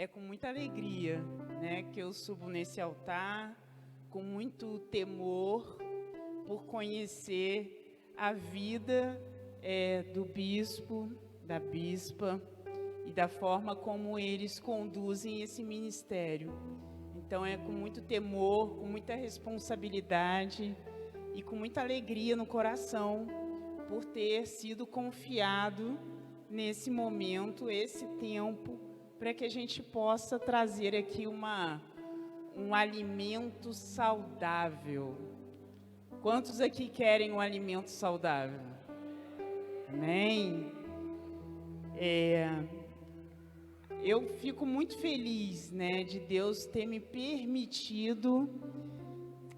É com muita alegria, né, que eu subo nesse altar, com muito temor, por conhecer a vida do bispo, da bispa, e da forma como eles conduzem esse ministério. Então é com muito temor, com muita responsabilidade e com muita alegria no coração, por ter sido confiado nesse momento, esse tempo, para que a gente possa trazer aqui um alimento saudável. Quantos aqui querem um alimento saudável? Amém? Eu fico muito feliz, né, de Deus ter me permitido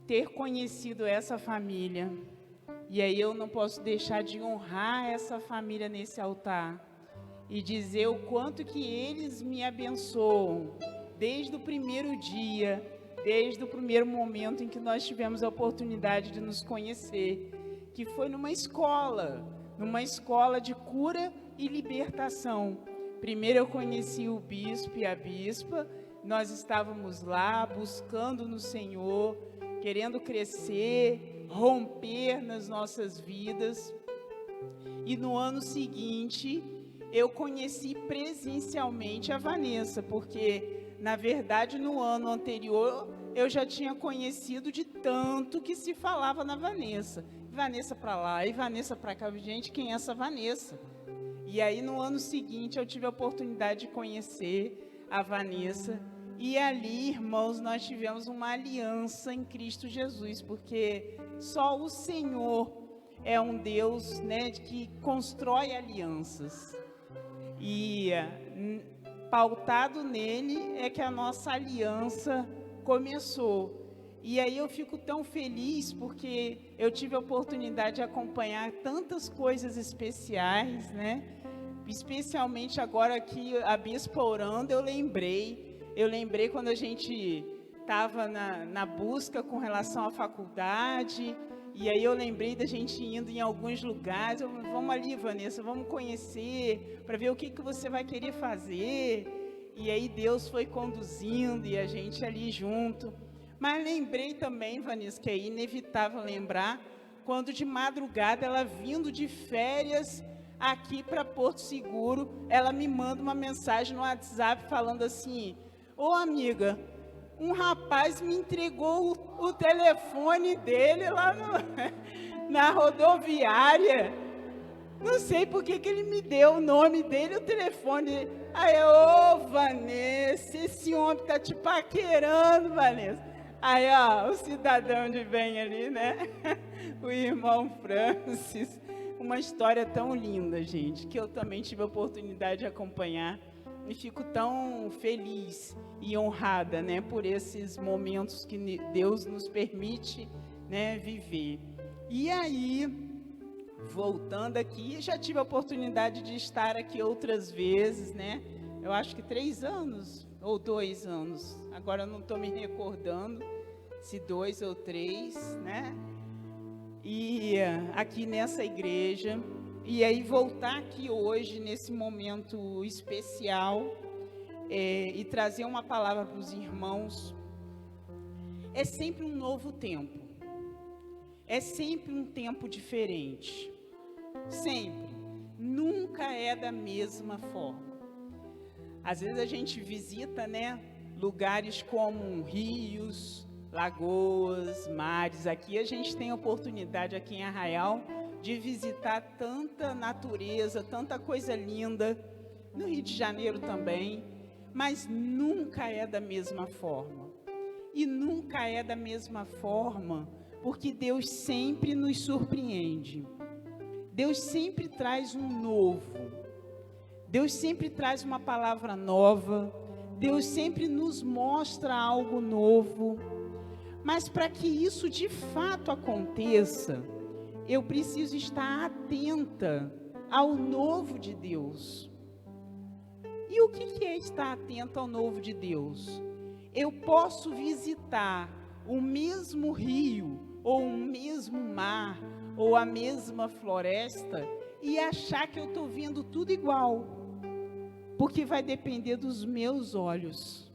ter conhecido essa família. E aí eu não posso deixar de honrar essa família nesse altar e dizer o quanto que eles me abençoam desde o primeiro dia, desde o primeiro momento em que nós tivemos a oportunidade de nos conhecer, que foi numa escola de cura e libertação. Primeiro eu conheci o bispo e a bispa, nós estávamos lá buscando no Senhor, querendo crescer, romper nas nossas vidas. E no ano seguinte, eu conheci presencialmente a Vanessa, porque, na verdade, no ano anterior, eu já tinha conhecido de tanto que se falava na Vanessa. Vanessa para lá e Vanessa para cá. Gente, quem é essa Vanessa? E aí, no ano seguinte, eu tive a oportunidade de conhecer a Vanessa. E ali, irmãos, nós tivemos uma aliança em Cristo Jesus, porque só o Senhor é um Deus, né, que constrói alianças. E pautado nele é que a nossa aliança começou. E aí eu fico tão feliz porque eu tive a oportunidade de acompanhar tantas coisas especiais, né? Especialmente agora que a bispa orando, eu lembrei quando a gente estava na busca com relação à faculdade, e aí eu lembrei da gente indo em alguns lugares. Vamos ali, Vanessa, vamos conhecer, para ver o que você vai querer fazer. E aí Deus foi conduzindo e a gente ali junto. Mas lembrei também, Vanessa, que é inevitável lembrar, quando de madrugada ela vindo de férias aqui para Porto Seguro, ela me manda uma mensagem no WhatsApp falando assim: ô amiga, um rapaz me entregou o telefone dele lá na rodoviária. Não sei por que ele me deu o nome dele e o telefone dele. Aí, ô Vanessa, esse homem tá te paquerando, Vanessa. Aí, ó, o cidadão de bem ali, né? O irmão Francis. Uma história tão linda, gente, que eu também tive a oportunidade de acompanhar. E fico tão feliz e honrada, né, por esses momentos que Deus nos permite, né, viver. E aí, voltando aqui, já tive a oportunidade de estar aqui outras vezes, né? Eu acho que 3 anos ou 2 anos. Agora eu não estou me recordando se 2 ou 3, né? E aqui nessa igreja. E aí voltar aqui hoje, nesse momento especial, e trazer uma palavra para os irmãos, é sempre um novo tempo, é sempre um tempo diferente, sempre, nunca é da mesma forma. Às vezes a gente visita, né, lugares como rios, lagoas, mares. Aqui a gente tem a oportunidade, aqui em Arraial, de visitar tanta natureza, tanta coisa linda, no Rio de Janeiro também, mas nunca é da mesma forma. E nunca é da mesma forma, porque Deus sempre nos surpreende. Deus sempre traz um novo. Deus sempre traz uma palavra nova. Deus sempre nos mostra algo novo. Mas para que isso de fato aconteça, eu preciso estar atenta ao novo de Deus. E o que é estar atento ao novo de Deus? Eu posso visitar o mesmo rio, ou o mesmo mar, ou a mesma floresta, e achar que eu estou vendo tudo igual. porque vai depender dos meus olhos.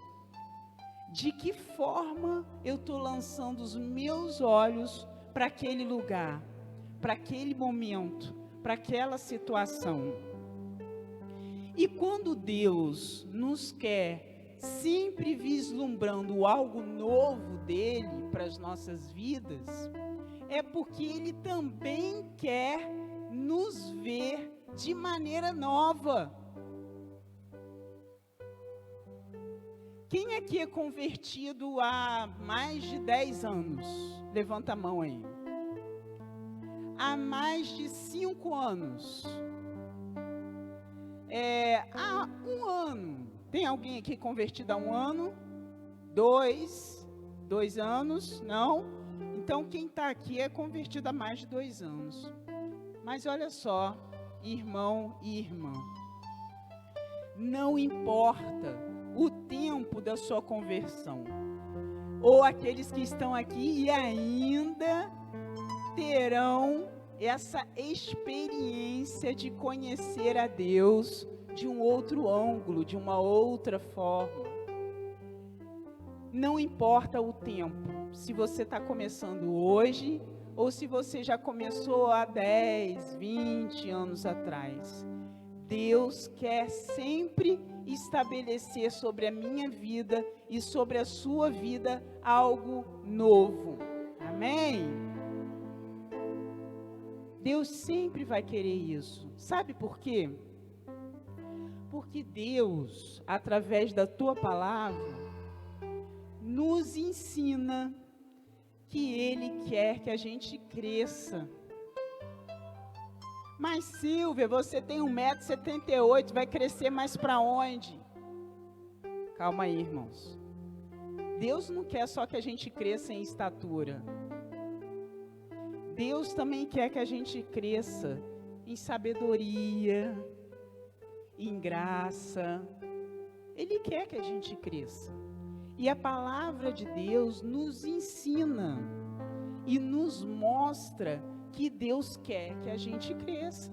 De que forma eu estou lançando os meus olhos para aquele lugar, para aquele momento, para aquela situação. E quando Deus nos quer sempre vislumbrando algo novo dele para as nossas vidas, é porque ele também quer nos ver de maneira nova. Quem aqui é convertido há mais de 10 anos? Levanta a mão aí. Há mais de 5 anos. Há 1 ano. Tem alguém aqui convertido há 1 ano? 2 anos? Não? Então quem está aqui é convertido há mais de 2 anos. Mas olha só, irmão e irmã. Não importa o tempo da sua conversão, ou aqueles que estão aqui e ainda terão essa experiência de conhecer a Deus de um outro ângulo, de uma outra forma. Não importa o tempo, se você está começando hoje, ou se você já começou há 10, 20 anos atrás. Deus quer sempre estabelecer sobre a minha vida e sobre a sua vida algo novo. Amém? Deus sempre vai querer isso. Sabe por quê? Porque Deus, através da tua palavra, nos ensina que Ele quer que a gente cresça. Mas Silvia, você tem 1,78 m, vai crescer mais para onde? Calma aí, irmãos. Deus não quer só que a gente cresça em estatura. Deus também quer que a gente cresça em sabedoria, em graça. Ele quer que a gente cresça. E a palavra de Deus nos ensina e nos mostra que Deus quer que a gente cresça.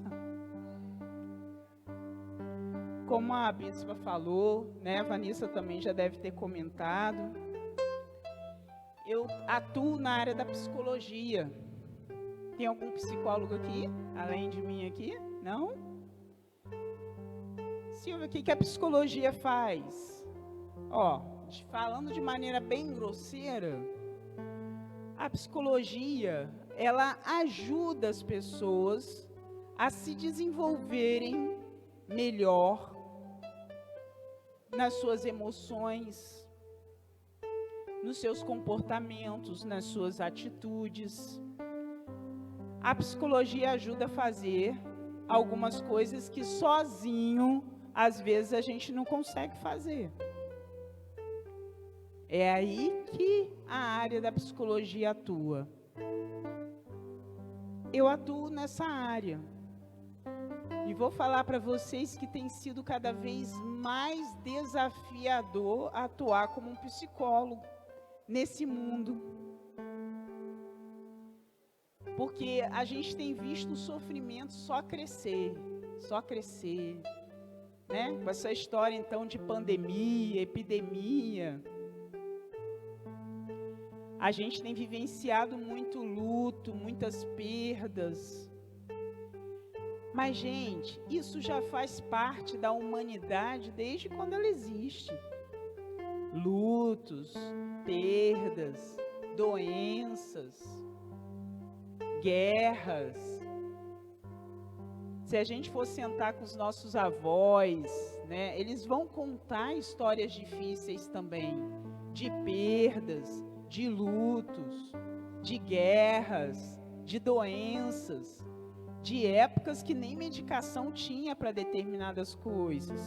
Como a bispa falou, né, a Vanessa também já deve ter comentado, eu atuo na área da psicologia. Tem algum psicólogo aqui, além de mim aqui? Não? Silvia, o que a psicologia faz? Falando de maneira bem grosseira, a psicologia, ela ajuda as pessoas a se desenvolverem melhor nas suas emoções, nos seus comportamentos, nas suas atitudes. A psicologia ajuda a fazer algumas coisas que sozinho, às vezes, a gente não consegue fazer. É aí que a área da psicologia atua. Eu atuo nessa área. E vou falar para vocês que tem sido cada vez mais desafiador atuar como um psicólogo nesse mundo. Porque a gente tem visto o sofrimento só crescer, né? Com essa história então de pandemia, epidemia. A gente tem vivenciado muito luto, muitas perdas. Mas, gente, isso já faz parte da humanidade desde quando ela existe. Lutos, perdas, doenças, guerras. Se a gente for sentar com os nossos avós, né, eles vão contar histórias difíceis também, de perdas, de lutos, de guerras, de doenças, de épocas que nem medicação tinha para determinadas coisas.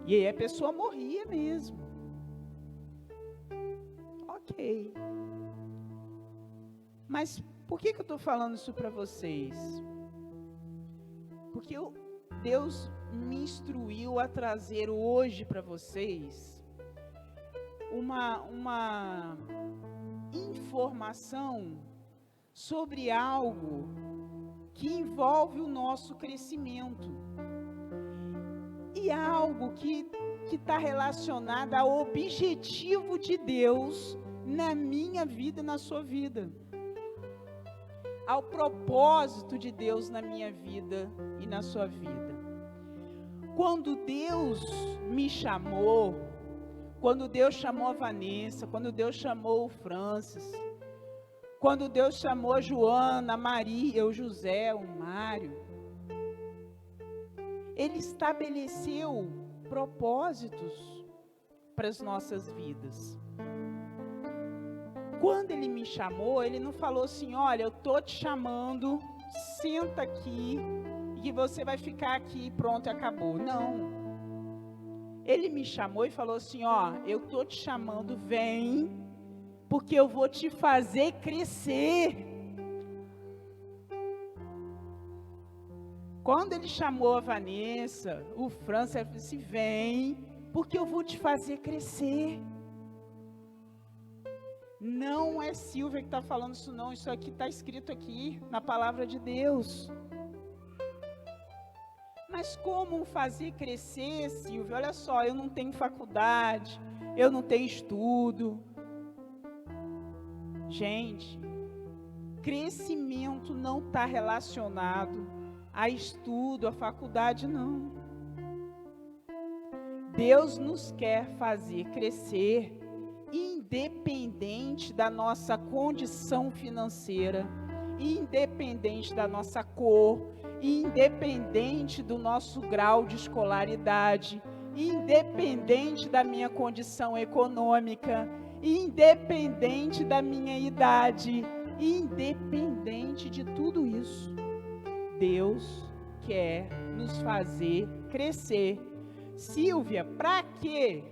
E aí a pessoa morria mesmo. Ok. Mas por que eu estou falando isso para vocês? Porque Deus me instruiu a trazer hoje para vocês uma informação sobre algo que envolve o nosso crescimento. e algo que está relacionado ao objetivo de Deus na minha vida e na sua vida. Ao propósito de Deus na minha vida e na sua vida. Quando Deus me chamou, quando Deus chamou a Vanessa, quando Deus chamou o Francis, quando Deus chamou a Joana, a Maria, o José, o Mário, Ele estabeleceu propósitos para as nossas vidas. Quando Ele me chamou, Ele não falou assim, olha, eu estou te chamando, senta aqui, e você vai ficar aqui e pronto, acabou. Não. Ele me chamou e falou assim, ó, eu estou te chamando, vem, porque eu vou te fazer crescer. Quando Ele chamou a Vanessa, o Francis, ele disse, vem, porque eu vou te fazer crescer. Não é Silvia que está falando isso não, isso aqui está escrito aqui na palavra de Deus. Mas como fazer crescer, Silvia? Olha só, eu não tenho faculdade, eu não tenho estudo. Gente, crescimento não está relacionado a estudo, a faculdade, não. Deus nos quer fazer crescer, independente da nossa condição financeira, independente da nossa cor, independente do nosso grau de escolaridade, independente da minha condição econômica, independente da minha idade, independente de tudo isso. Deus quer nos fazer crescer. Silvia, para quê?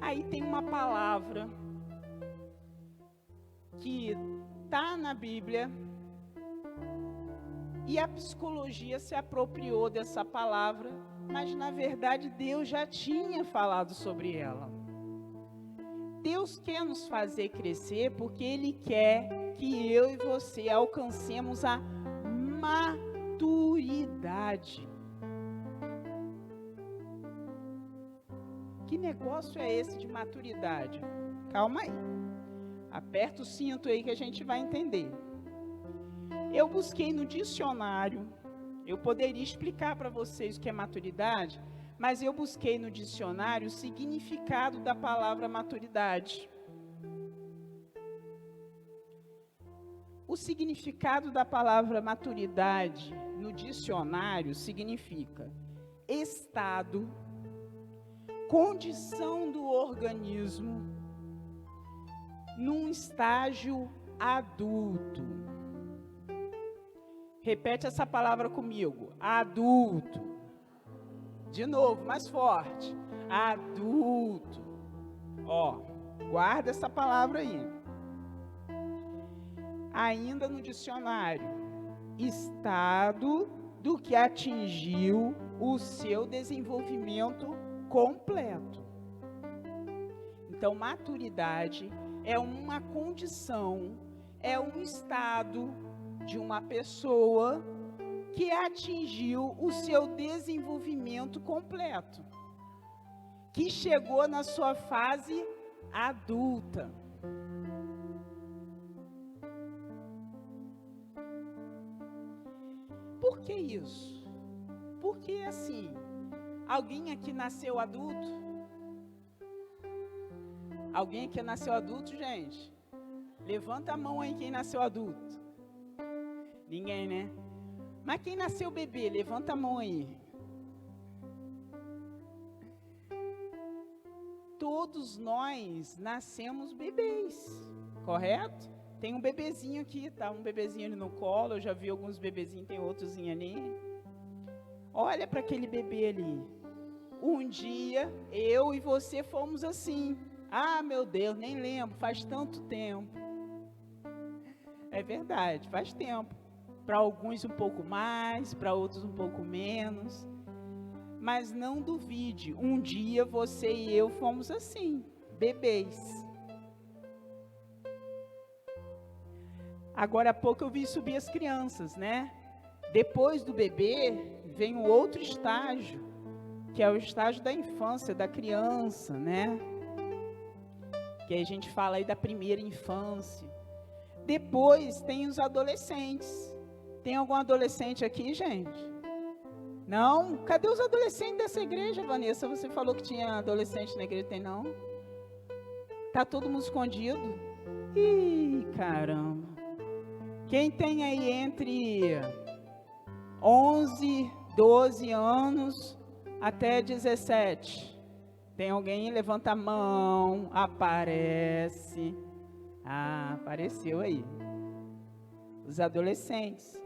Aí tem uma palavra que está na Bíblia e a psicologia se apropriou dessa palavra, mas na verdade Deus já tinha falado sobre ela. Deus quer nos fazer crescer porque Ele quer que eu e você alcancemos a maturidade. Que negócio é esse de maturidade? Calma aí. Aperta o cinto aí que a gente vai entender. Eu busquei no dicionário, eu poderia explicar para vocês o que é maturidade, mas eu busquei no dicionário o significado da palavra maturidade. O significado da palavra maturidade no dicionário significa estado, condição do organismo num estágio adulto. Repete essa palavra comigo. Adulto. De novo, mais forte. Adulto. Ó, guarda essa palavra aí. Ainda no dicionário. Estado do que atingiu o seu desenvolvimento completo. Então, maturidade é uma condição, é um estado de uma pessoa que atingiu o seu desenvolvimento completo, que chegou na sua fase adulta. Por que isso? Porque assim, alguém aqui nasceu adulto? Alguém aqui nasceu adulto, gente? Levanta a mão aí quem nasceu adulto. Ninguém, né? Mas quem nasceu bebê? Levanta a mão aí. Todos nós nascemos bebês, correto? Tem um bebezinho aqui, tá? Um bebezinho ali no colo. Eu já vi alguns bebezinhos, tem outros ali. Olha para aquele bebê ali. Um dia, eu e você fomos assim. Ah, meu Deus, nem lembro, faz tanto tempo. É verdade, faz tempo. Para alguns um pouco mais, para outros um pouco menos. Mas não duvide, um dia você e eu fomos assim, bebês. Agora há pouco eu vi subir as crianças, né? Depois do bebê, vem o outro estágio, que é o estágio da infância, da criança, né? Que aí a gente fala aí da primeira infância. Depois tem os adolescentes. Tem algum adolescente aqui, gente? Não? Cadê os adolescentes dessa igreja, Vanessa? Você falou que tinha adolescente na igreja, tem não? Tá todo mundo escondido? Ih, caramba. Quem tem aí entre 11, 12 anos até 17? Tem alguém? Levanta a mão. Aparece. Ah, apareceu aí. Os adolescentes.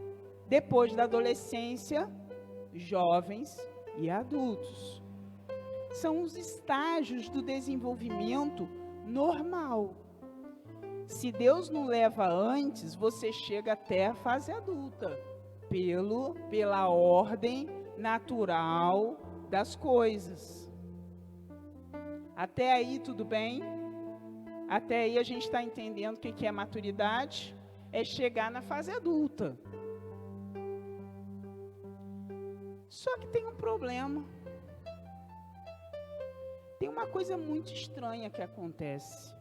Depois da adolescência, jovens e adultos. São os estágios do desenvolvimento normal. Se Deus não leva antes, você chega até a fase adulta, pela ordem natural das coisas. Até aí tudo bem? Até aí a gente está entendendo o que é maturidade? É chegar na fase adulta. Só que tem um problema. Tem uma coisa muito estranha que acontece.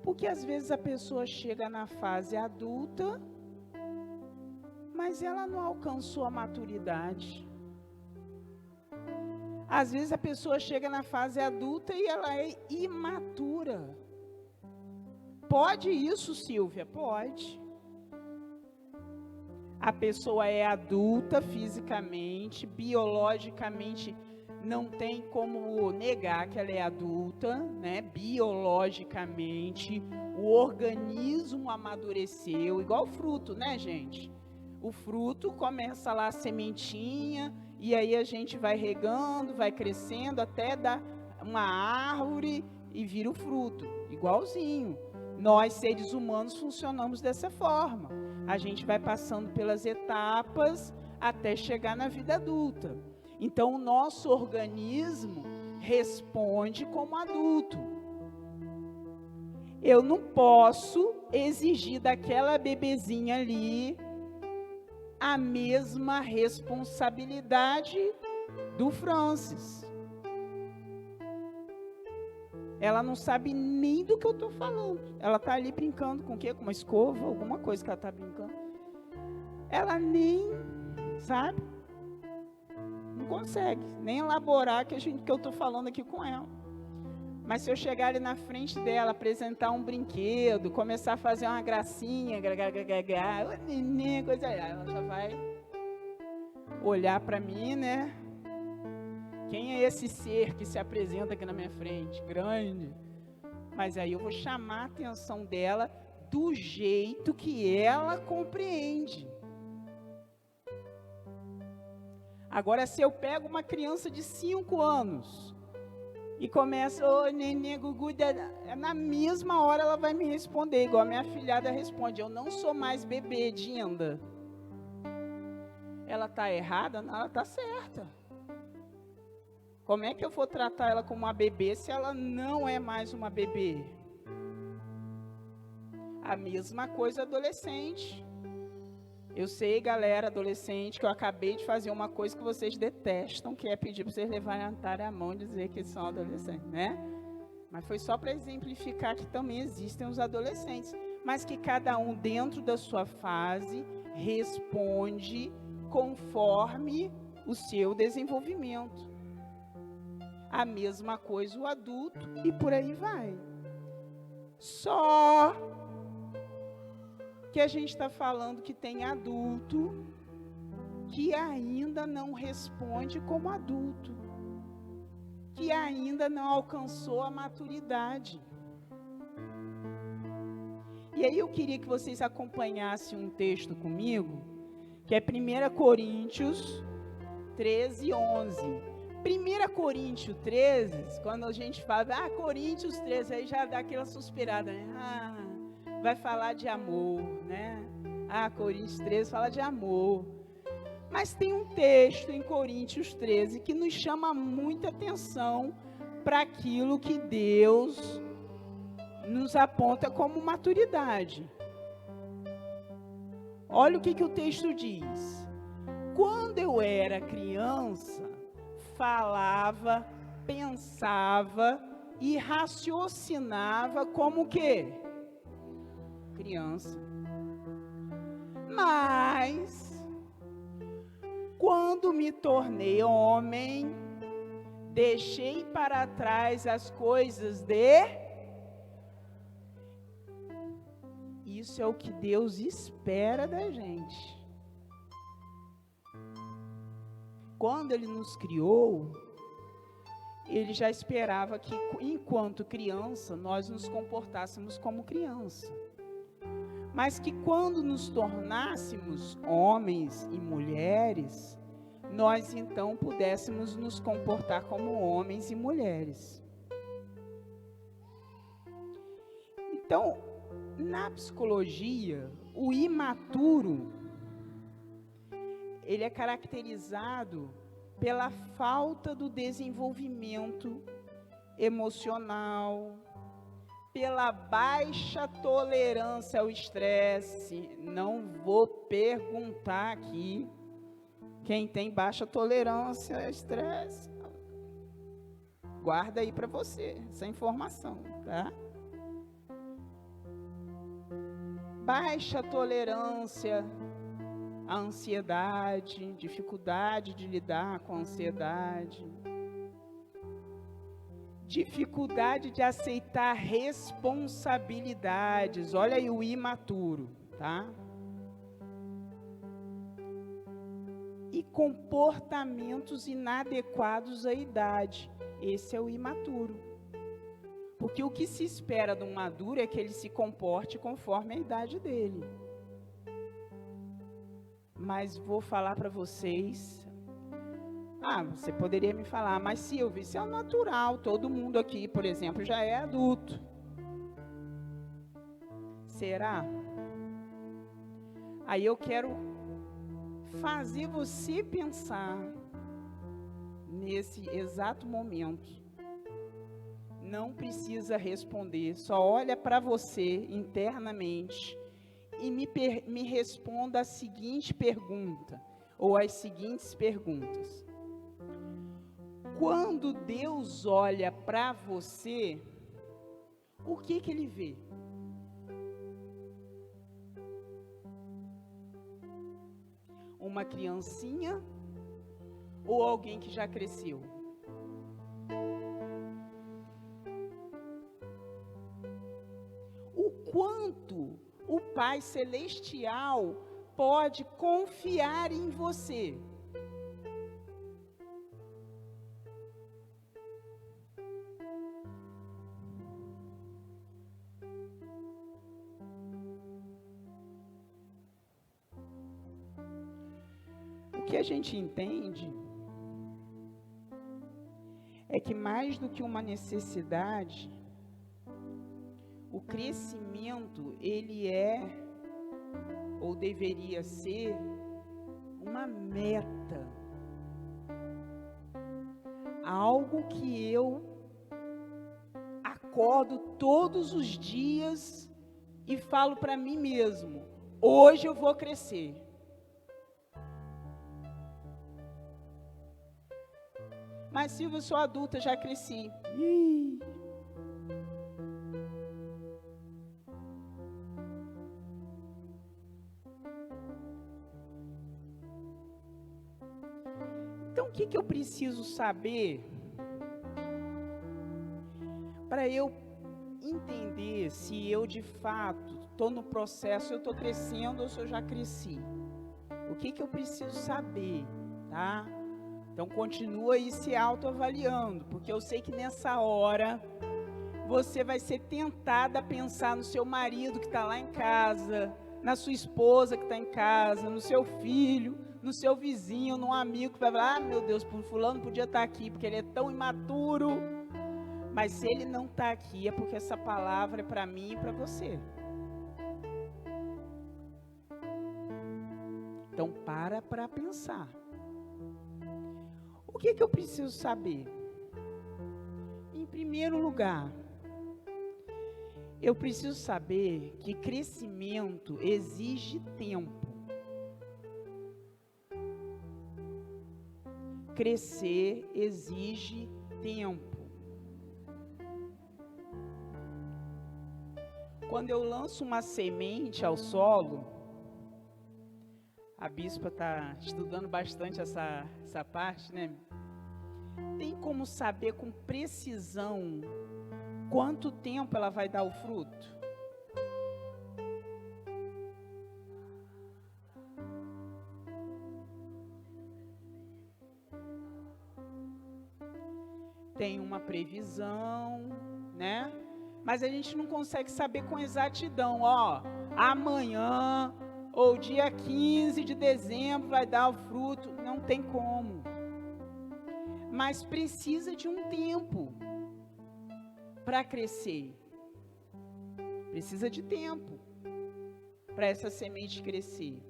Porque às vezes a pessoa chega na fase adulta, mas ela não alcançou a maturidade. Às vezes a pessoa chega na fase adulta e ela é imatura. Pode isso, Silvia? Pode. A pessoa é adulta fisicamente, biologicamente, não tem como negar que ela é adulta, né? Biologicamente, o organismo amadureceu, igual fruto, né, gente? O fruto começa lá a sementinha, e aí a gente vai regando, vai crescendo, até dar uma árvore e vira o fruto, igualzinho. Nós, seres humanos, funcionamos dessa forma. A gente vai passando pelas etapas até chegar na vida adulta. Então, o nosso organismo responde como adulto. Eu não posso exigir daquela bebezinha ali a mesma responsabilidade do Francis. Ela não sabe nem do que eu estou falando. Ela está ali brincando com o quê? Com uma escova, alguma coisa que ela está brincando. Ela nem sabe. Não consegue nem elaborar que eu estou falando aqui com ela. Mas se eu chegar ali na frente dela, apresentar um brinquedo, começar a fazer uma gracinha, neném, coisa, ela já vai olhar para mim, né? Quem é esse ser que se apresenta aqui na minha frente? Grande. Mas aí eu vou chamar a atenção dela do jeito que ela compreende. Agora, se eu pego uma criança de 5 anos e começo, ô neném, gugu, na mesma hora ela vai me responder, igual a minha filhada responde, eu não sou mais bebê, Dinda. Ela está errada? Não, ela está certa. Como é que eu vou tratar ela como uma bebê se ela não é mais uma bebê? A mesma coisa adolescente. Eu sei, galera, adolescente, que eu acabei de fazer uma coisa que vocês detestam, que é pedir para vocês levantarem a mão e dizer que são adolescentes, né? Mas foi só para exemplificar que também existem os adolescentes, mas que cada um dentro da sua fase responde conforme o seu desenvolvimento. A mesma coisa o adulto e por aí vai. Só que a gente está falando que tem adulto que ainda não responde como adulto, que ainda não alcançou a maturidade. E aí eu queria que vocês acompanhassem um texto comigo, que é 1 Coríntios 13, 11. 1 Coríntios 13, quando a gente fala, Coríntios 13, aí já dá aquela suspirada, né? Vai falar de amor, né? Coríntios 13 fala de amor. Mas tem um texto em Coríntios 13 que nos chama muita atenção para aquilo que Deus nos aponta como maturidade. Olha o que o texto diz. Quando eu era criança, falava, pensava e raciocinava como o quê? Criança. Mas, quando me tornei homem, deixei para trás as coisas de... Isso é o que Deus espera da gente. Quando Ele nos criou, Ele já esperava que, enquanto criança, nós nos comportássemos como criança. Mas que quando nos tornássemos homens e mulheres, nós então pudéssemos nos comportar como homens e mulheres. Então, na psicologia, o imaturo, ele é caracterizado pela falta do desenvolvimento emocional, pela baixa tolerância ao estresse. Não vou perguntar aqui quem tem baixa tolerância ao estresse. Guarda aí para você essa informação, tá? Baixa tolerância à ansiedade, dificuldade de lidar com a ansiedade, dificuldade de aceitar responsabilidades. Olha aí o imaturo, tá? E comportamentos inadequados à idade. Esse é o imaturo. Porque o que se espera de um maduro é que ele se comporte conforme a idade dele. Mas vou falar para vocês. Você poderia me falar, mas Silvia, isso é o natural. Todo mundo aqui, por exemplo, já é adulto. Será? Aí eu quero fazer você pensar nesse exato momento. Não precisa responder, só olha para você internamente e me responda a seguinte pergunta, ou as seguintes perguntas. Quando Deus olha para você, o que Ele vê? Uma criancinha ou alguém que já cresceu? O quanto o Pai Celestial pode confiar em você? O que a gente entende é que mais do que uma necessidade, o crescimento, ele é, ou deveria ser, uma meta. Algo que eu acordo todos os dias e falo para mim mesmo, hoje eu vou crescer. Mas Silvia, eu sou adulta, já cresci. Então, o que eu preciso saber para eu entender se eu, de fato, estou no processo, eu estou crescendo ou se eu já cresci? O que eu preciso saber, tá? Então, continua aí se autoavaliando, porque eu sei que nessa hora você vai ser tentada a pensar no seu marido que está lá em casa, na sua esposa que está em casa, no seu filho, no seu vizinho, num amigo que vai falar, meu Deus, fulano podia estar aqui, porque ele é tão imaturo. Mas se ele não está aqui, é porque essa palavra é para mim e para você. Então, para pensar. O que eu preciso saber? Em primeiro lugar, eu preciso saber que crescimento exige tempo. crescer exige tempo. Quando eu lanço uma semente ao solo, a bispa está estudando bastante essa parte, né? Tem como saber com precisão quanto tempo ela vai dar o fruto? Tem uma previsão, né? Mas a gente não consegue saber com exatidão, amanhã ou dia 15 de dezembro vai dar o fruto. Não tem como. Mas precisa de um tempo para crescer. Precisa de tempo para essa semente crescer.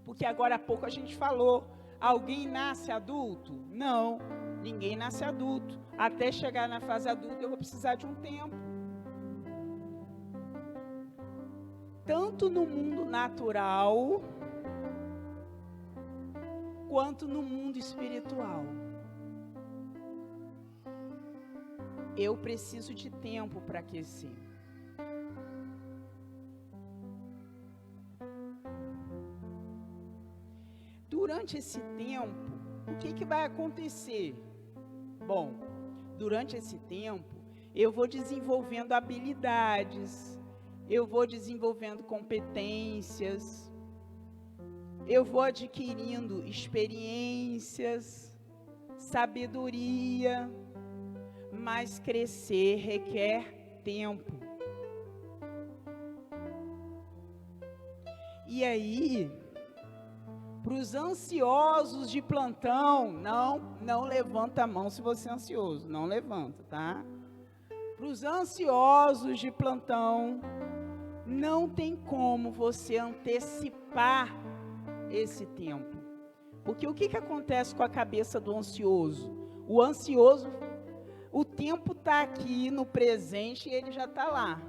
Porque agora há pouco a gente falou, alguém nasce adulto? Não, ninguém nasce adulto. Até chegar na fase adulta eu vou precisar de um tempo. Tanto no mundo natural, quanto no mundo espiritual. Eu preciso de tempo para aquecer. Durante esse tempo, o que vai acontecer? Bom, durante esse tempo, eu vou desenvolvendo habilidades, eu vou desenvolvendo competências, eu vou adquirindo experiências, sabedoria, mas crescer requer tempo. E aí, para os ansiosos de plantão, não levanta a mão se você é ansioso, não levanta, tá? Para os ansiosos de plantão, não tem como você antecipar esse tempo. Porque o que acontece com a cabeça do ansioso? O ansioso, o tempo está aqui no presente e ele já está lá.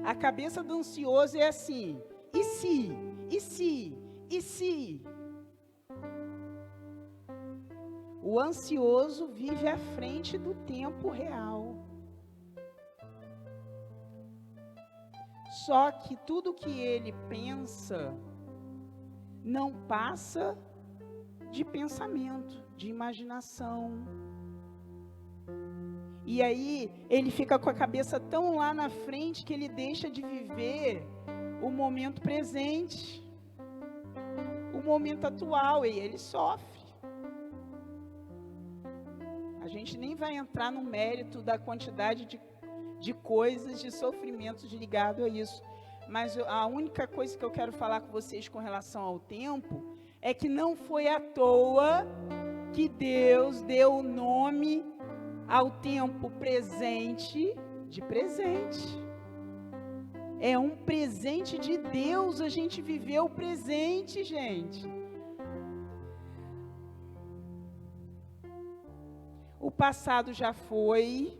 A cabeça do ansioso é assim, e se? E se? E se? O ansioso vive à frente do tempo real. Só que tudo que ele pensa não passa de pensamento, de imaginação. E aí ele fica com a cabeça tão lá na frente que ele deixa de viver o momento presente, o momento atual, e ele sofre. A gente nem vai entrar no mérito da quantidade de coisas, de sofrimentos ligado a isso. Mas a única coisa que eu quero falar com vocês com relação ao tempo é que não foi à toa que Deus deu o nome ao tempo presente de presente. É um presente de Deus a gente viver o presente, gente. O passado já foi.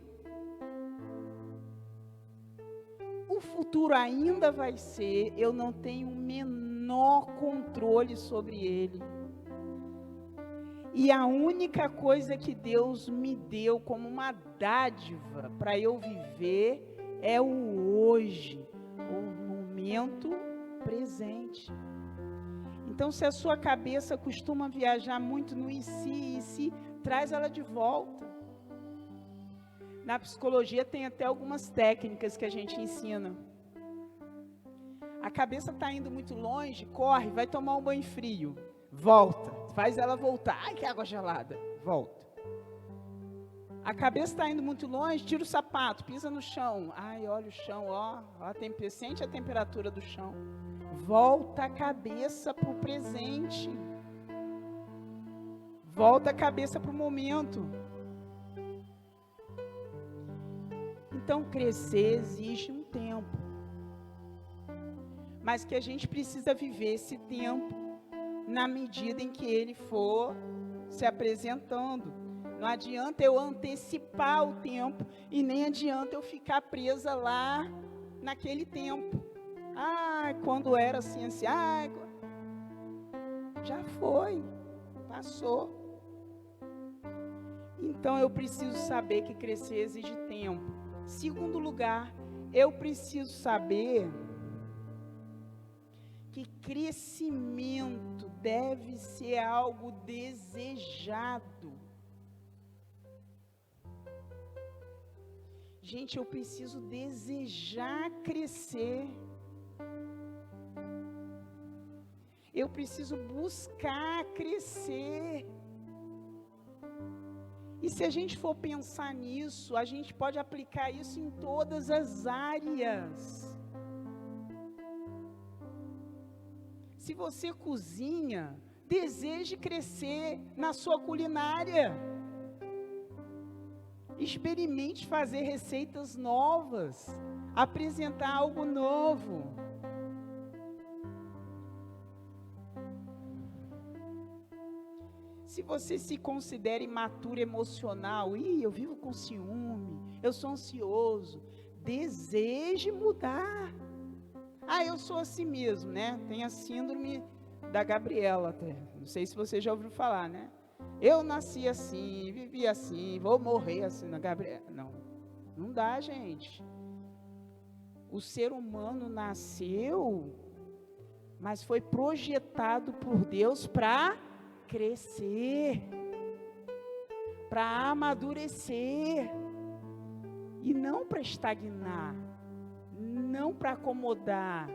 O futuro ainda vai ser. Eu não tenho o menor controle sobre ele. E a única coisa que Deus me deu como uma dádiva para eu viver é o hoje, o momento presente. Então, se a sua cabeça costuma viajar muito no e se, traz ela de volta. Na psicologia tem até algumas técnicas que a gente ensina. A cabeça está indo muito longe, corre, vai tomar um banho frio. Volta, faz ela voltar. Ai, que água gelada. Volta. A cabeça está indo muito longe, tira o sapato, pisa no chão. Ai, olha o chão, sente a temperatura do chão. Volta a cabeça para o presente. Volta a cabeça para o momento. Então, crescer exige um tempo. Mas que a gente precisa viver esse tempo na medida em que ele for se apresentando. Não adianta eu antecipar o tempo e nem adianta eu ficar presa lá naquele tempo. Quando era assim, Já foi, passou. Então eu preciso saber que crescer exige tempo. Segundo lugar, eu preciso saber que crescimento deve ser algo desejado. Gente, eu preciso desejar crescer. Eu preciso buscar crescer. E se a gente for pensar nisso, a gente pode aplicar isso em todas as áreas. Se você cozinha, deseje crescer na sua culinária. Experimente fazer receitas novas, apresentar algo novo. Se você se considera imaturo emocional, eu vivo com ciúme, eu sou ansioso, deseje mudar. Eu sou assim mesmo, né? Tem a síndrome da Gabriela até. Não sei se você já ouviu falar, né? Eu nasci assim, vivi assim, vou morrer assim na Gabriela. Não dá, gente. O ser humano nasceu, mas foi projetado por Deus para crescer, para amadurecer, e não para estagnar, não para acomodar,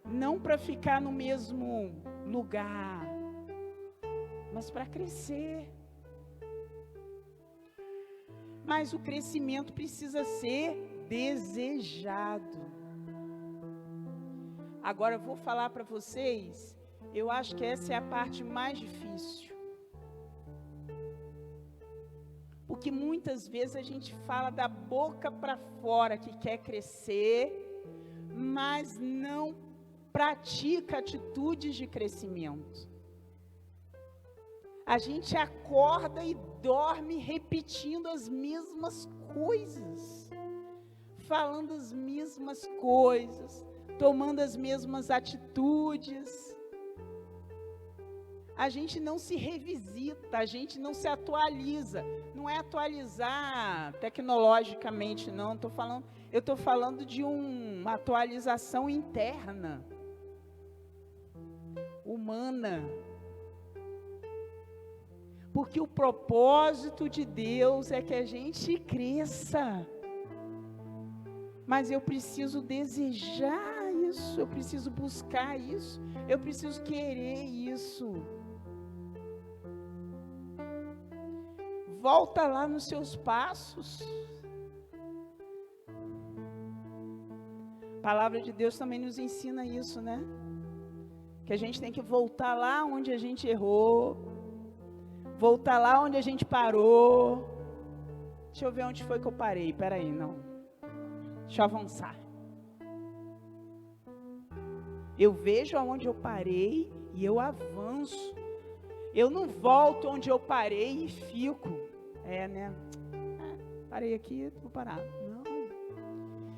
não para ficar no mesmo lugar, mas para crescer. Mas o crescimento precisa ser desejado. Agora eu vou falar para vocês, eu acho que essa é a parte mais difícil. Porque muitas vezes a gente fala da boca para fora que quer crescer, mas não pratica atitudes de crescimento. A gente acorda e dorme repetindo as mesmas coisas, falando as mesmas coisas, tomando as mesmas atitudes. A gente não se revisita, a gente não se atualiza. Não é atualizar tecnologicamente, não. Eu estou falando de uma atualização interna, humana. Porque o propósito de Deus é que a gente cresça. Mas eu preciso desejar isso, eu preciso buscar isso, eu preciso querer isso. Volta lá nos seus passos. A palavra de Deus também nos ensina isso, né? Que a gente tem que voltar lá onde a gente errou, voltar lá onde a gente parou. Deixa eu ver onde foi que eu parei, peraí, não. Deixa eu avançar. Eu vejo aonde eu parei e eu avanço. Eu não volto onde eu parei e fico. Parei aqui, vou parar. Não.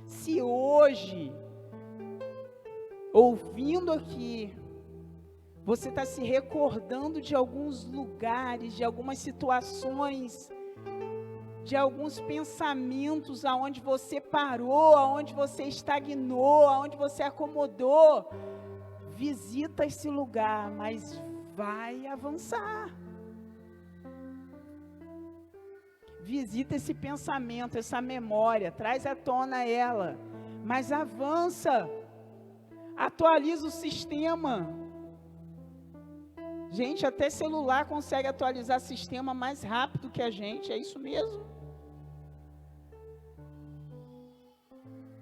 Se hoje, ouvindo aqui, você está se recordando de alguns lugares, de algumas situações, de alguns pensamentos aonde você parou, aonde você estagnou, aonde você acomodou, visita esse lugar, mas vai avançar. Visita esse pensamento, essa memória, traz à tona ela, mas avança, atualiza o sistema. Gente, até celular consegue atualizar sistema mais rápido que a gente, é isso mesmo?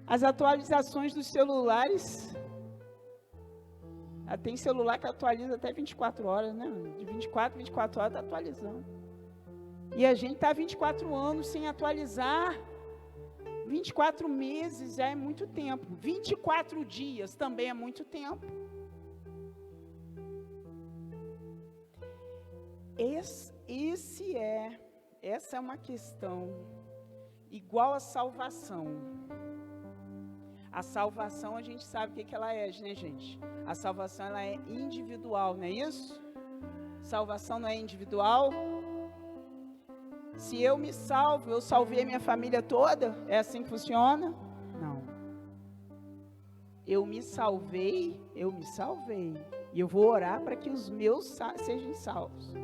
As atualizações dos celulares, tem celular que atualiza até 24 horas, né? De 24 horas está atualizando. E a gente está 24 anos sem atualizar. 24 meses já é muito tempo. 24 dias também é muito tempo. Essa é uma questão igual à salvação. A salvação, a gente sabe o que ela é, né, gente? A salvação, ela é individual, não é isso? Salvação não é individual? Se eu me salvo, eu salvei a minha família toda? É assim que funciona? Não. Eu me salvei. E eu vou orar para que os meus sejam salvos.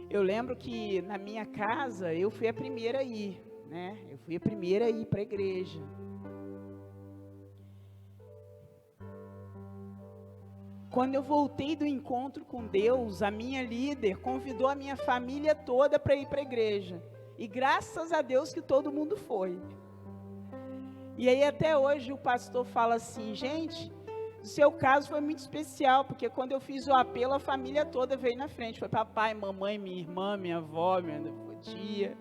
Eu lembro que na minha casa, eu fui a primeira a ir, né? Eu fui a primeira a ir para a igreja. Quando eu voltei do encontro com Deus, a minha líder convidou a minha família toda para ir para a igreja. E graças a Deus que todo mundo foi. E aí até hoje o pastor fala assim, gente, o seu caso foi muito especial, porque quando eu fiz o apelo, a família toda veio na frente. Foi papai, mamãe, minha irmã, minha avó, minha tia,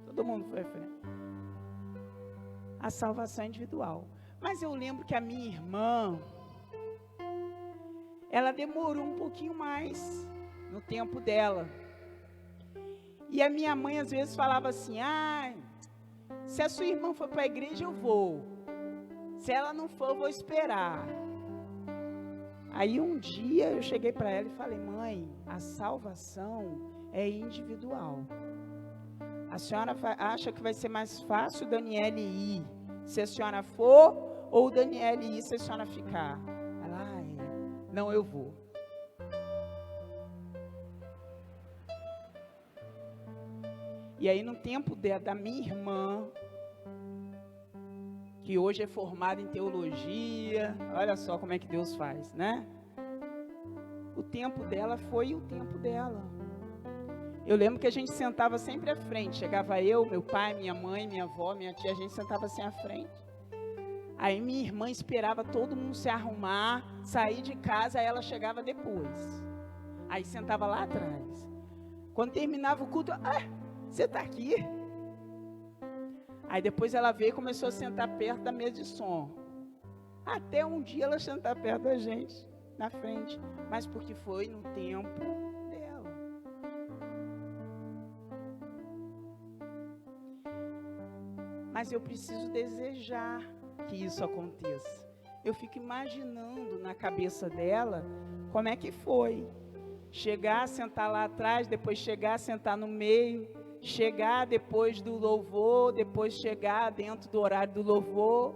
todo mundo foi à frente. A salvação é individual. Mas eu lembro que a minha irmã, ela demorou um pouquinho mais no tempo dela. E a minha mãe às vezes falava assim, se a sua irmã for para a igreja, eu vou. Se ela não for, eu vou esperar. Aí um dia eu cheguei para ela e falei, mãe, a salvação é individual. A senhora acha que vai ser mais fácil o Daniele ir se a senhora for, ou o Daniele ir se a senhora ficar? Ela, não, eu vou. E aí no tempo da minha irmã, que hoje é formada em teologia, olha só como é que Deus faz, né? O tempo dela foi o tempo dela. Eu lembro que a gente sentava sempre à frente, chegava eu, meu pai, minha mãe, minha avó, minha tia, a gente sentava assim à frente. Aí minha irmã esperava todo mundo se arrumar, sair de casa, aí ela chegava depois. Aí sentava lá atrás. Quando terminava o culto, você está aqui? Aí depois ela veio e começou a sentar perto da mesa de som. Até um dia ela sentar perto da gente, na frente. Mas porque foi no tempo dela. Mas eu preciso desejar que isso aconteça. Eu fico imaginando na cabeça dela como é que foi. Chegar, sentar lá atrás, depois chegar, sentar no meio, chegar depois do louvor, depois chegar dentro do horário do louvor.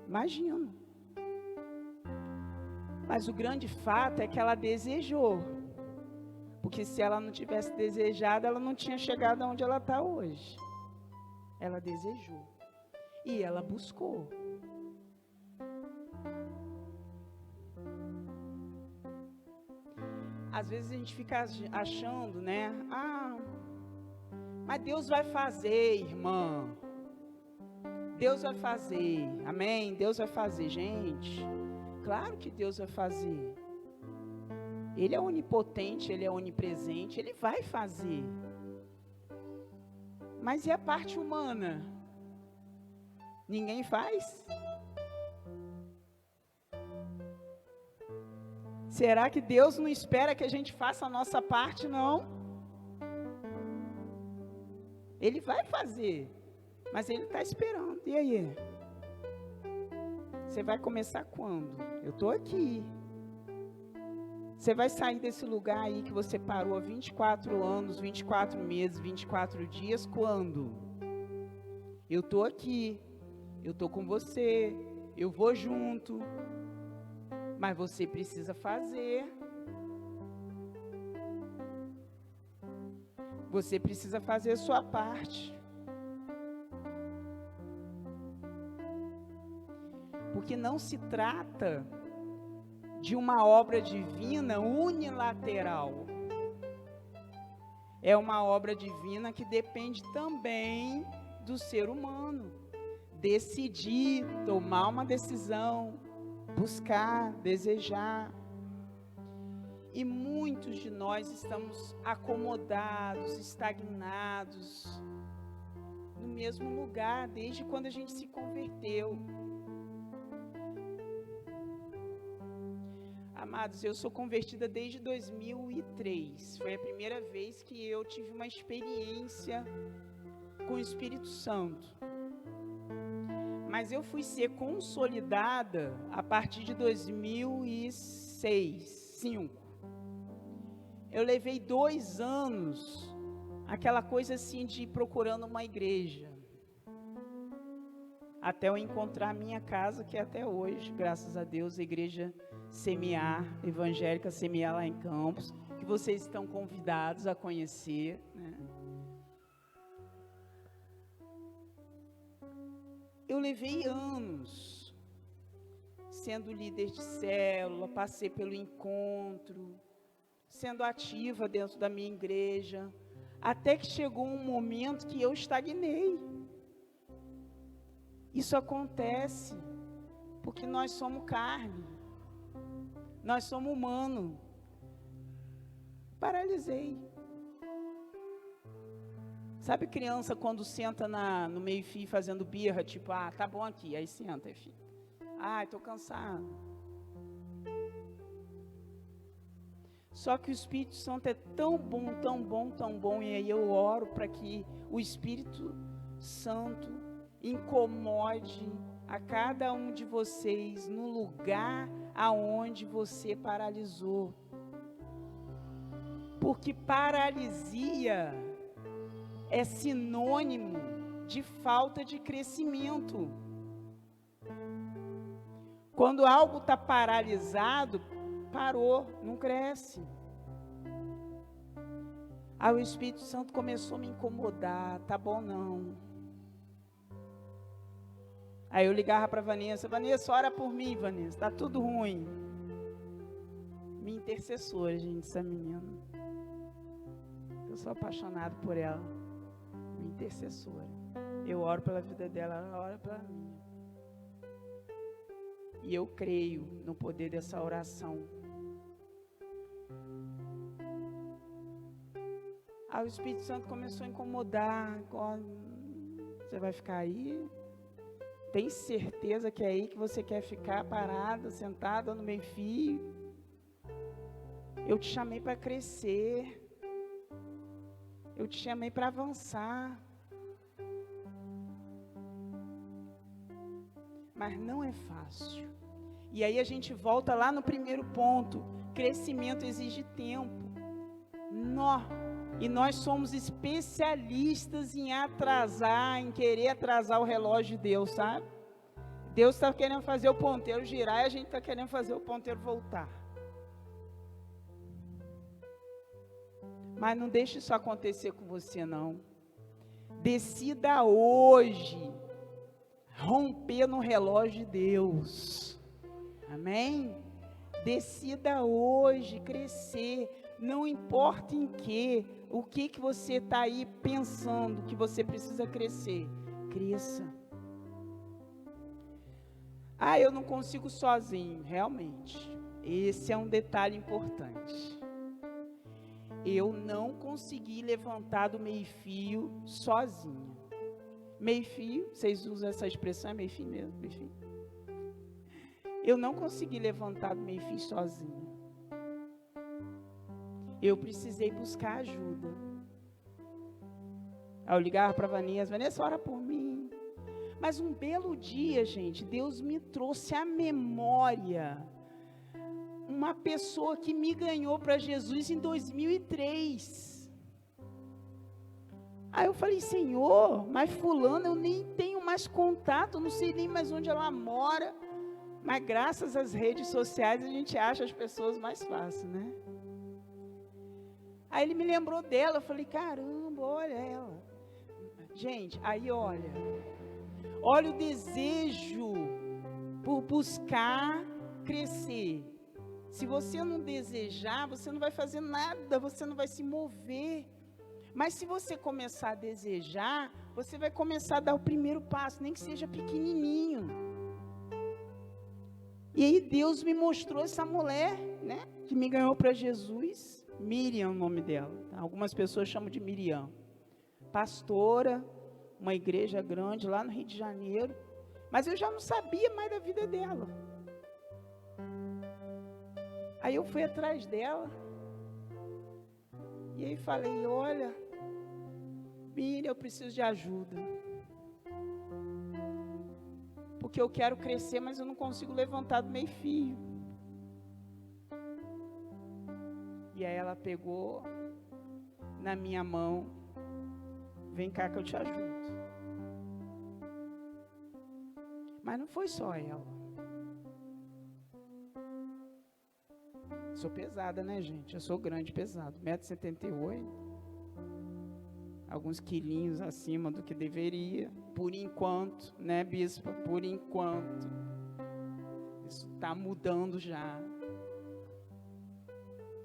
Imagino. Mas o grande fato é que ela desejou. Porque se ela não tivesse desejado, ela não tinha chegado onde ela está hoje. Ela desejou. E ela buscou. Às vezes a gente fica achando, né? Mas Deus vai fazer, irmã. Deus vai fazer. Amém? Deus vai fazer, gente. Claro que Deus vai fazer. Ele é onipotente, Ele é onipresente, Ele vai fazer. Mas e a parte humana? Ninguém faz? Será que Deus não espera que a gente faça a nossa parte, não? Ele vai fazer, mas Ele está esperando. E aí? Você vai começar quando? Eu estou aqui. Você vai sair desse lugar aí que você parou há 24 anos, 24 meses, 24 dias, quando? Eu estou aqui. Eu estou com você, eu vou junto, mas você precisa fazer. Você precisa fazer a sua parte. Porque não se trata de uma obra divina unilateral. É uma obra divina que depende também do ser humano. Decidir, tomar uma decisão, buscar, desejar. E muitos de nós estamos acomodados, estagnados, no mesmo lugar, desde quando a gente se converteu. Amados, eu sou convertida desde 2003. Foi a primeira vez que eu tive uma experiência com o Espírito Santo. Mas eu fui ser consolidada a partir de 2006, 2005. eu levei 2 anos, aquela coisa assim de ir procurando uma igreja, até eu encontrar a minha casa, que é até hoje, graças a Deus, a igreja Semear, evangélica Semear lá em Campos, que vocês estão convidados a conhecer, né? Eu levei anos sendo líder de célula, passei pelo encontro, sendo ativa dentro da minha igreja, até que chegou um momento que eu estagnei. Isso acontece porque nós somos carne, nós somos humanos. Paralisei. Sabe criança quando senta no meio-fio fazendo birra, tipo, tá bom aqui, aí senta, filho. Estou cansado. Só que o Espírito Santo é tão bom, tão bom, tão bom, e aí eu oro para que o Espírito Santo incomode a cada um de vocês no lugar aonde você paralisou. Porque paralisia é sinônimo de falta de crescimento. Quando algo está paralisado, parou, não cresce. Aí o Espírito Santo começou a me incomodar, tá bom não. Aí eu ligava para Vanessa, ora por mim, Vanessa, está tudo ruim. Minha intercessora, gente, essa menina. Eu sou apaixonado por ela. Minha intercessora. Eu oro pela vida dela, ela ora pela minha. E eu creio no poder dessa oração. Aí o Espírito Santo começou a incomodar. Você vai ficar aí? Tem certeza que é aí que você quer ficar parada, sentada no meio-fio? Eu te chamei para crescer. Eu te chamei para avançar. Mas não é fácil. E aí a gente volta lá no primeiro ponto. Crescimento exige tempo. E nós somos especialistas em atrasar, em querer atrasar o relógio de Deus, sabe? Deus está querendo fazer o ponteiro girar e a gente está querendo fazer o ponteiro voltar. Mas não deixe isso acontecer com você, não. Decida hoje romper no relógio de Deus. Amém? Decida hoje crescer. Não importa em quê. O que você está aí pensando que você precisa crescer? Cresça. Eu não consigo sozinho. Realmente. Esse é um detalhe importante. Eu não consegui levantar do meio-fio sozinho. Meio-fio, vocês usam essa expressão, é meio-fio mesmo? Meio-fio. Eu não consegui levantar do meio-fio sozinho. Eu precisei buscar ajuda. Aí eu ligava para a Vanessa, ora por mim. Mas um belo dia, gente, Deus me trouxe à memória uma pessoa que me ganhou para Jesus em 2003. Aí eu falei, Senhor, mas fulana eu nem tenho mais contato, não sei nem mais onde ela mora. Mas graças às redes sociais a gente acha as pessoas mais fácil, né? Aí ele me lembrou dela, eu falei, caramba, olha ela. Gente, aí olha o desejo por buscar crescer. Se você não desejar, você não vai fazer nada, você não vai se mover. Mas se você começar a desejar, você vai começar a dar o primeiro passo, nem que seja pequenininho. E aí Deus me mostrou essa mulher, né, que me ganhou para Jesus. Miriam, o nome dela. Algumas pessoas chamam de Miriam. Pastora, uma igreja grande lá no Rio de Janeiro. Mas eu já não sabia mais da vida dela. Aí eu fui atrás dela. E aí falei, olha, Miriam, eu preciso de ajuda. Porque eu quero crescer, mas eu não consigo levantar do meio-fio. E aí ela pegou na minha mão, vem cá que eu te ajudo. Mas não foi só ela. Sou pesada, né, gente? Eu sou grande, pesado. 1,78 m. Alguns quilinhos acima do que deveria. Por enquanto, né, bispa? Por enquanto. Isso está mudando já.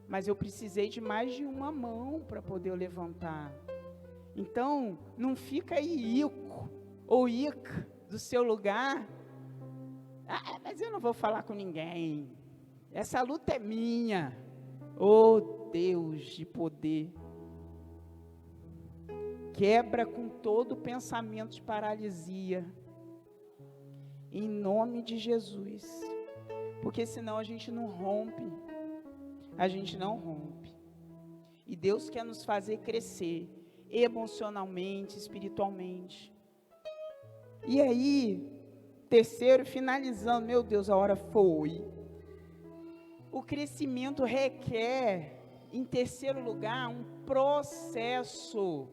Mas eu precisei de mais de uma mão para poder eu levantar. Então, não fica aí ico ou ica do seu lugar. Ah, mas eu não vou falar com ninguém. Essa luta é minha. Oh, Deus de poder. Quebra com todo pensamento de paralisia. Em nome de Jesus. Porque senão a gente não rompe. A gente não rompe. E Deus quer nos fazer crescer emocionalmente, espiritualmente. E aí, terceiro, finalizando, meu Deus, a hora foi. O crescimento requer, em terceiro lugar, um processo.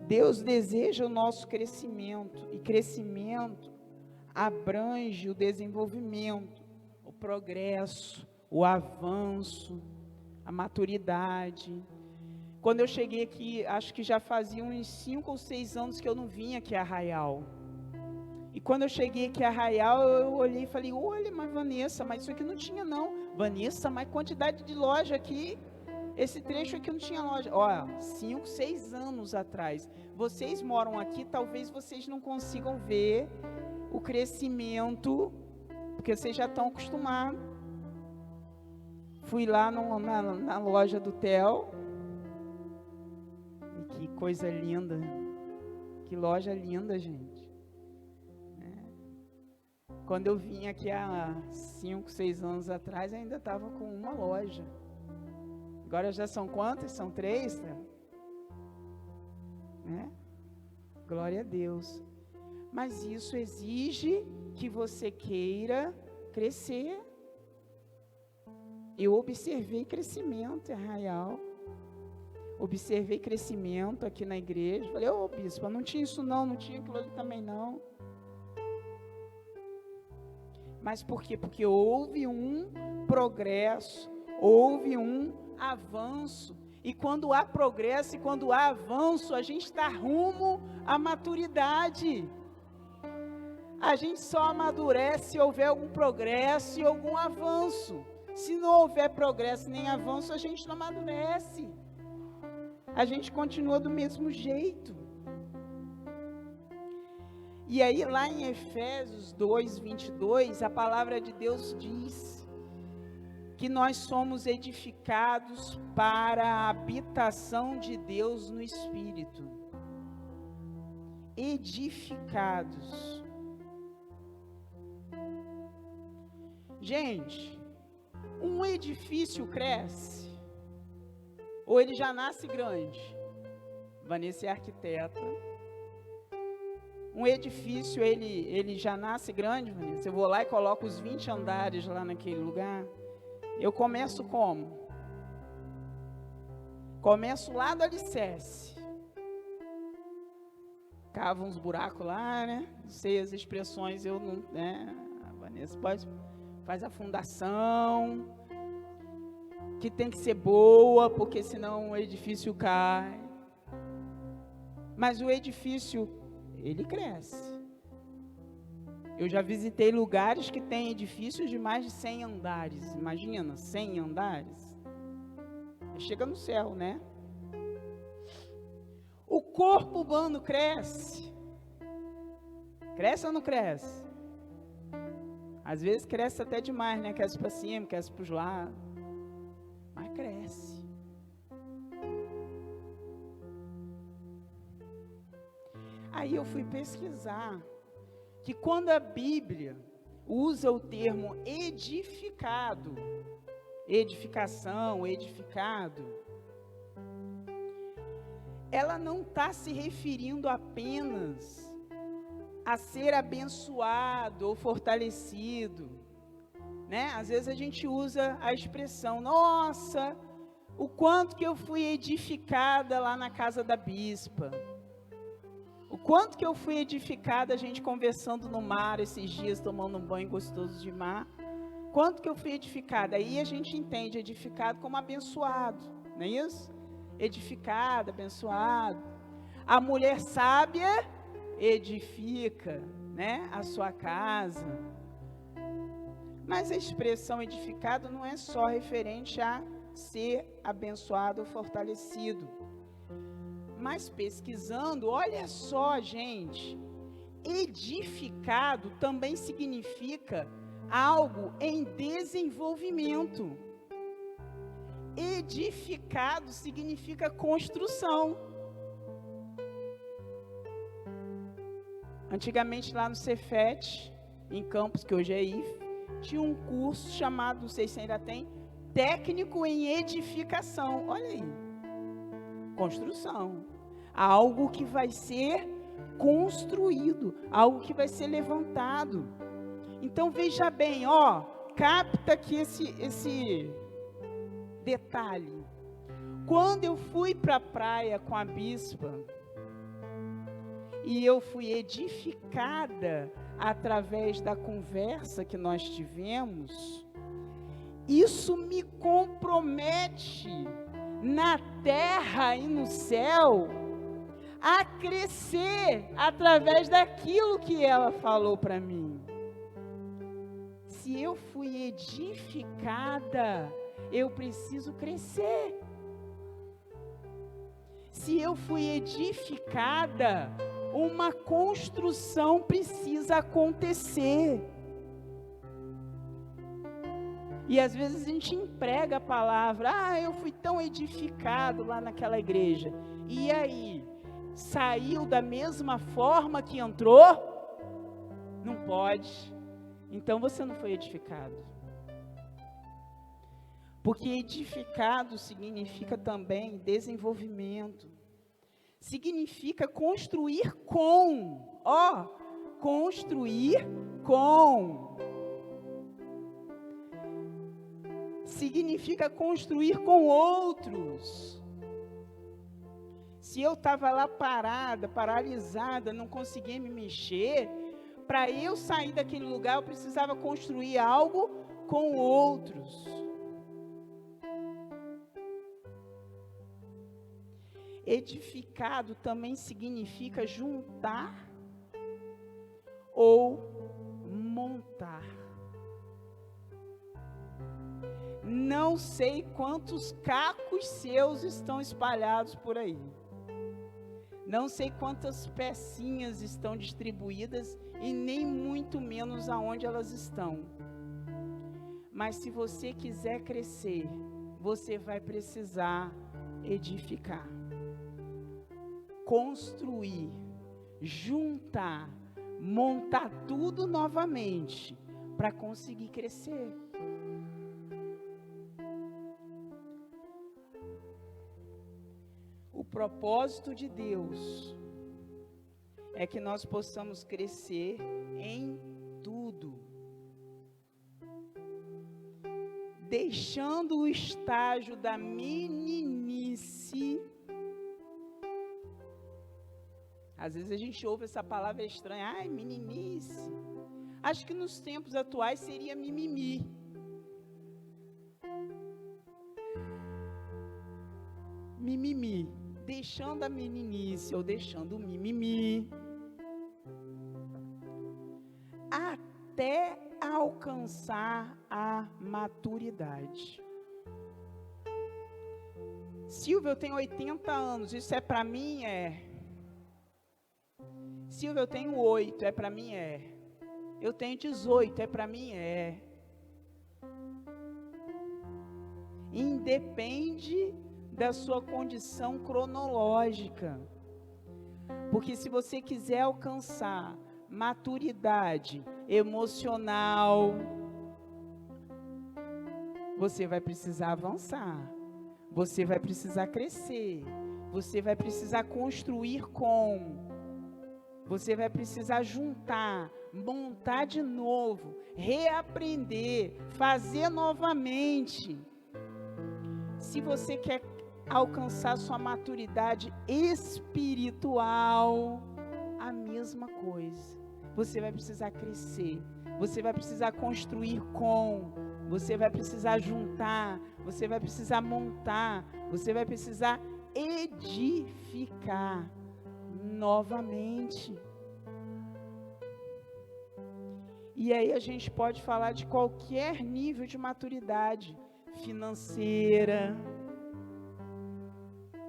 Deus deseja o nosso crescimento, e crescimento abrange o desenvolvimento, o progresso, o avanço, a maturidade. Quando eu cheguei aqui, acho que já fazia uns 5 ou 6 anos que eu não vinha aqui a Arraial. E quando eu cheguei aqui a Arraial, eu olhei e falei, olha, mas Vanessa, mas isso aqui não tinha não. Vanessa, mas quantidade de loja aqui, esse trecho aqui não tinha loja. Ó, 5, 6 anos atrás. Vocês moram aqui, talvez vocês não consigam ver o crescimento, porque vocês já estão acostumados. Fui lá na loja do Theo. E que coisa linda. Que loja linda, gente. Quando eu vim aqui há 5, 6 anos atrás, ainda estava com uma loja. Agora já são quantas? São 3, né? Glória a Deus. Mas isso exige que você queira crescer. Eu observei crescimento em Arraial. Observei crescimento aqui na igreja. Falei, ô bispo, não tinha isso não tinha aquilo ali também não. Mas por quê? Porque houve um progresso, houve um avanço. E quando há progresso e quando há avanço, a gente está rumo à maturidade. A gente só amadurece se houver algum progresso e algum avanço. Se não houver progresso nem avanço, a gente não amadurece. A gente continua do mesmo jeito. E aí lá em Efésios 2, 22, a palavra de Deus diz que nós somos edificados para a habitação de Deus no Espírito. Edificados. Gente, um edifício cresce, ou ele já nasce grande? Vanessa é arquiteta. Um edifício, ele já nasce grande, Vanessa? Eu vou lá e coloco os 20 andares lá naquele lugar. Eu começo como? Começo lá do alicerce. Cava uns buracos lá, né? Não sei as expressões, eu não... né? A Vanessa faz a fundação, que tem que ser boa, porque senão o edifício cai. Mas o edifício, ele cresce. Eu já visitei lugares que têm edifícios de mais de 100 andares. Imagina, 100 andares. Chega no céu, né? O corpo humano cresce. Cresce ou não cresce? Às vezes cresce até demais, né? Cresce para cima, cresce para os lados. Mas cresce. Aí eu fui pesquisar que quando a Bíblia usa o termo edificado, edificação, edificado, ela não está se referindo apenas a ser abençoado ou fortalecido, né? Às vezes a gente usa a expressão, nossa, o quanto que eu fui edificada lá na casa da bispa. O quanto que eu fui edificada, a gente conversando no mar esses dias, tomando um banho gostoso de mar. Quanto que eu fui edificada? Aí a gente entende edificado como abençoado, não é isso? Edificada, abençoado. A mulher sábia edifica, né, a sua casa. Mas a expressão edificado não é só referente a ser abençoado ou fortalecido. Mas pesquisando, olha só, gente, edificado também significa algo em desenvolvimento. Edificado significa construção. Antigamente lá no Cefet, em Campos, que hoje é IF, tinha um curso chamado, não sei se ainda tem, técnico em edificação. Olha aí, construção. Algo que vai ser construído, algo que vai ser levantado. Então veja bem, ó, capta aqui esse detalhe. Quando eu fui para a praia com a bispa, e eu fui edificada através da conversa que nós tivemos, isso me compromete na terra e no céu a crescer através daquilo que ela falou para mim. Se eu fui edificada, eu preciso crescer. Se eu fui edificada, uma construção precisa acontecer. E às vezes a gente emprega a palavra, eu fui tão edificado lá naquela igreja. E aí, saiu da mesma forma que entrou? Não pode. Então você não foi edificado. Porque edificado significa também desenvolvimento. Significa construir com. Construir com. Significa construir com outros. Se eu estava lá parada, paralisada, não conseguia me mexer, para eu sair daquele lugar, eu precisava construir algo com outros. Edificado também significa juntar ou montar. Não sei quantos cacos seus estão espalhados por aí. Não sei quantas pecinhas estão distribuídas e nem muito menos aonde elas estão. Mas se você quiser crescer, você vai precisar edificar. Construir, juntar, montar tudo novamente para conseguir crescer. O propósito de Deus é que nós possamos crescer em tudo, deixando o estágio da meninice. Às vezes a gente ouve essa palavra estranha, meninice. Acho que nos tempos atuais seria mimimi. Mimimi. Deixando a meninice ou deixando o mimimi, até alcançar a maturidade. Silvia, eu tenho 80 anos, isso é para mim? É. Silvia, eu tenho 8, é para mim? É. Eu tenho 18, é para mim? É. Independe da sua condição cronológica. Porque se você quiser alcançar maturidade emocional, você vai precisar avançar. Você vai precisar crescer. Você vai precisar construir com. Você vai precisar juntar, montar de novo, reaprender, fazer novamente. Se você quer alcançar sua maturidade espiritual, a mesma coisa. Você vai precisar crescer, você vai precisar construir você vai precisar juntar, você vai precisar montar, você vai precisar edificar novamente. E aí a gente pode falar de qualquer nível de maturidade financeira,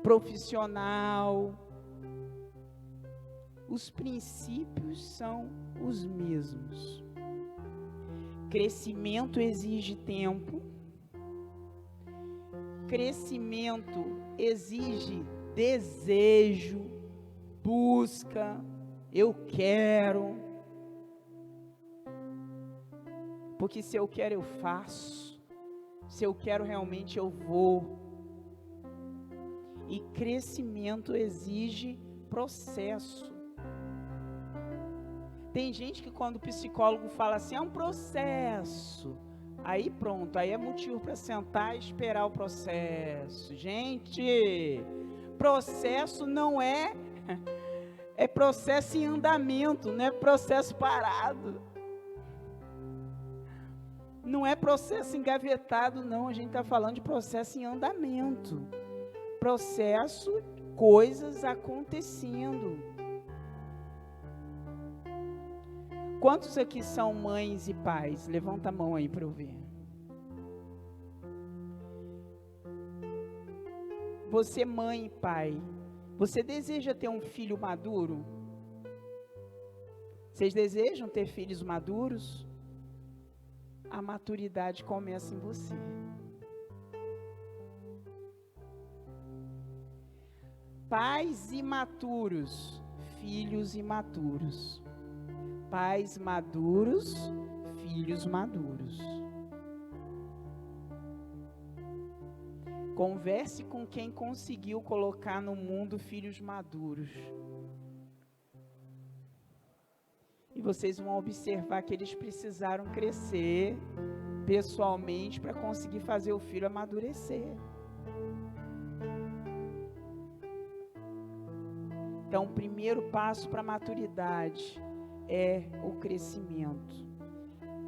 profissional. Os princípios são os mesmos. Crescimento exige tempo. Crescimento exige desejo, busca, eu quero. Porque se eu quero, eu faço. Se eu quero realmente, eu vou. E crescimento exige processo. Tem gente que quando o psicólogo fala assim, é um processo. Aí pronto, aí é motivo para sentar e esperar o processo. Gente, processo não é processo em andamento, não é processo parado. Não é processo engavetado, não. A gente está falando de processo em andamento. Processo, coisas acontecendo. Quantos aqui são mães e pais? Levanta a mão aí para eu ver. Você, mãe e pai, você deseja ter um filho maduro? Vocês desejam ter filhos maduros? A maturidade começa em você. Pais imaturos, filhos imaturos. Pais maduros, filhos maduros. Converse com quem conseguiu colocar no mundo filhos maduros. E vocês vão observar que eles precisaram crescer pessoalmente para conseguir fazer o filho amadurecer. Então, o primeiro passo para a maturidade é o crescimento.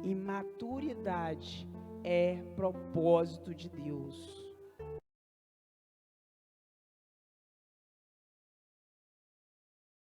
E maturidade é propósito de Deus.